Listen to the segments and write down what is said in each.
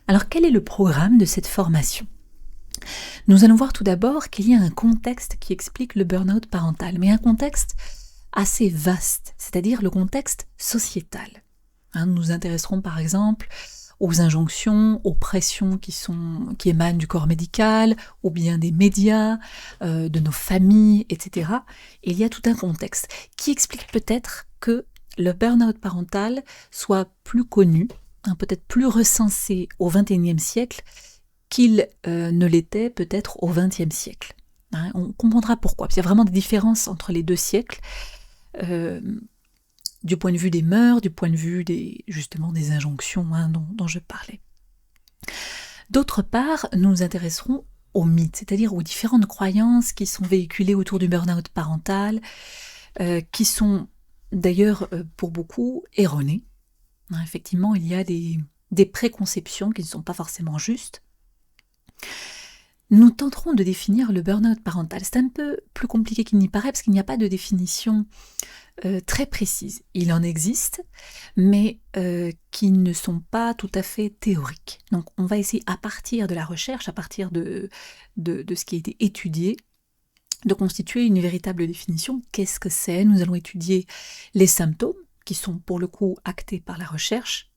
Alors quel est le programme de cette formation? Nous allons voir tout d'abord qu'il y a un contexte qui explique le burn-out parental, mais un contexte assez vaste, c'est-à-dire le contexte sociétal. Nous nous intéresserons par exemple aux injonctions, aux pressions qui émanent du corps médical, ou bien des médias, de nos familles, etc. Et il y a tout un contexte qui explique peut-être que le burn-out parental soit plus connu, peut-être plus recensé au XXIe siècle qu'il ne l'était peut-être au XXe siècle. On comprendra pourquoi. Il y a vraiment des différences entre les deux siècles, du point de vue des mœurs, du point de vue justement des injonctions dont je parlais. D'autre part, nous nous intéresserons aux mythes, c'est-à-dire aux différentes croyances qui sont véhiculées autour du burn-out parental, qui sont d'ailleurs pour beaucoup erronées. Effectivement, il y a des préconceptions qui ne sont pas forcément justes. Nous tenterons de définir le burn-out parental. C'est un peu plus compliqué qu'il n'y paraît parce qu'il n'y a pas de définition très précise. Il en existe, mais qui ne sont pas tout à fait théoriques. Donc on va essayer à partir de la recherche, à partir de ce qui a été étudié, de constituer une véritable définition. Qu'est-ce que c'est? Nous allons étudier les symptômes, qui sont pour le coup actés par la recherche.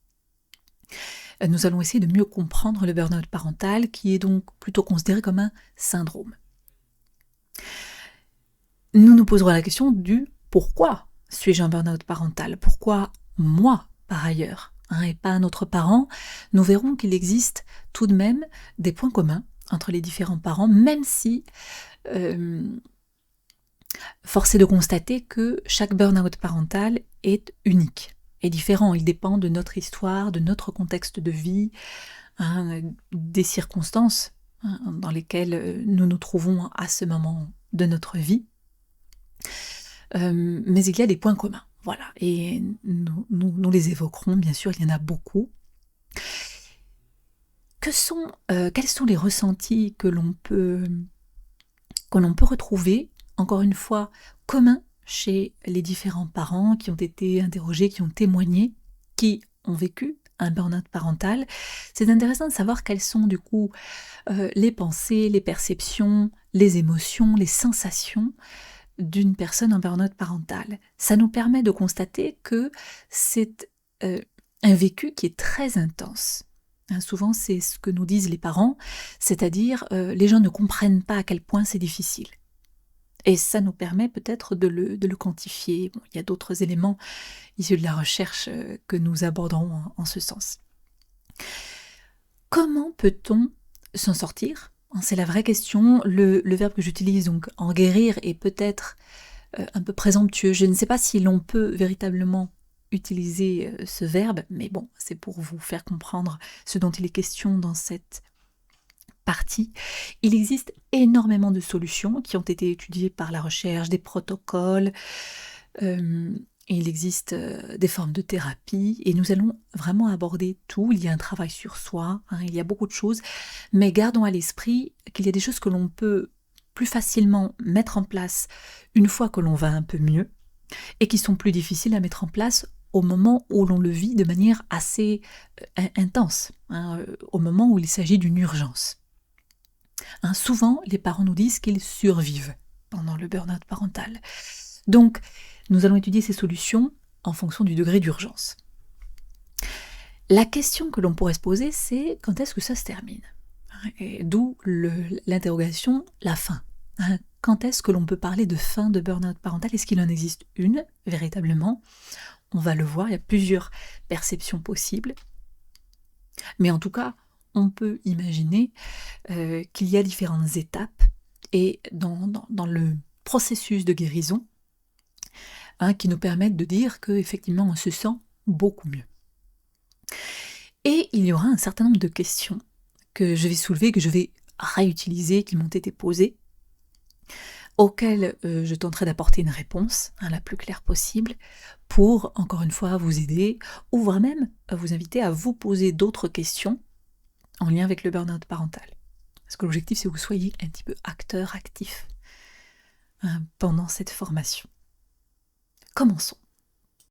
Nous allons essayer de mieux comprendre le burn-out parental, qui est donc plutôt considéré comme un syndrome. Nous nous poserons la question du pourquoi suis-je un burn-out parental? Pourquoi moi, par ailleurs, et pas un autre parent? Nous verrons qu'il existe tout de même des points communs entre les différents parents, même si force est de constater que chaque burn-out parental est unique, est différent. Il dépend de notre histoire, de notre contexte de vie, des circonstances dans lesquelles nous nous trouvons à ce moment de notre vie. Mais il y a des points communs, voilà, et nous les évoquerons, bien sûr, il y en a beaucoup. Quels sont les ressentis que l'on peut retrouver, encore une fois, communs chez les différents parents qui ont été interrogés, qui ont témoigné, qui ont vécu un burn-out parental? C'est intéressant de savoir quelles sont du coup les pensées, les perceptions, les émotions, les sensations d'une personne en burn-out parental. Ça nous permet de constater que c'est un vécu qui est très intense. Souvent, c'est ce que nous disent les parents, c'est-à-dire les gens ne comprennent pas à quel point c'est difficile. Et ça nous permet peut-être de le quantifier. Bon, il y a d'autres éléments issus de la recherche que nous aborderons en ce sens. Comment peut-on s'en sortir? C'est la vraie question. Le verbe que j'utilise, donc en guérir, est peut-être un peu présomptueux. Je ne sais pas si l'on peut véritablement utiliser ce verbe, mais bon, c'est pour vous faire comprendre ce dont il est question dans cette partie. Il existe énormément de solutions qui ont été étudiées par la recherche, des protocoles, il existe des formes de thérapie, et nous allons vraiment aborder tout. Il y a un travail sur soi, il y a beaucoup de choses, mais gardons à l'esprit qu'il y a des choses que l'on peut plus facilement mettre en place une fois que l'on va un peu mieux, et qui sont plus difficiles à mettre en place au moment où l'on le vit de manière assez intense, au moment où il s'agit d'une urgence. Souvent, les parents nous disent qu'ils survivent pendant le burn-out parental. Donc, nous allons étudier ces solutions en fonction du degré d'urgence. La question que l'on pourrait se poser, c'est quand est-ce que ça se termine? Et d'où l'interrogation, la fin. Quand est-ce que l'on peut parler de fin de burn-out parental? Est-ce qu'il en existe une, véritablement? On va le voir, il y a plusieurs perceptions possibles. Mais en tout cas, on peut imaginer qu'il y a différentes étapes, et dans le processus de guérison, qui nous permettent de dire qu'effectivement on se sent beaucoup mieux. Et il y aura un certain nombre de questions que je vais soulever, que je vais réutiliser, qui m'ont été posées, auxquelles je tenterai d'apporter une réponse la plus claire possible, pour, encore une fois, vous aider, ou voire même vous inviter à vous poser d'autres questions en lien avec le burn-out parental. Parce que l'objectif, c'est que vous soyez un petit peu acteur, actif pendant cette formation. Commençons.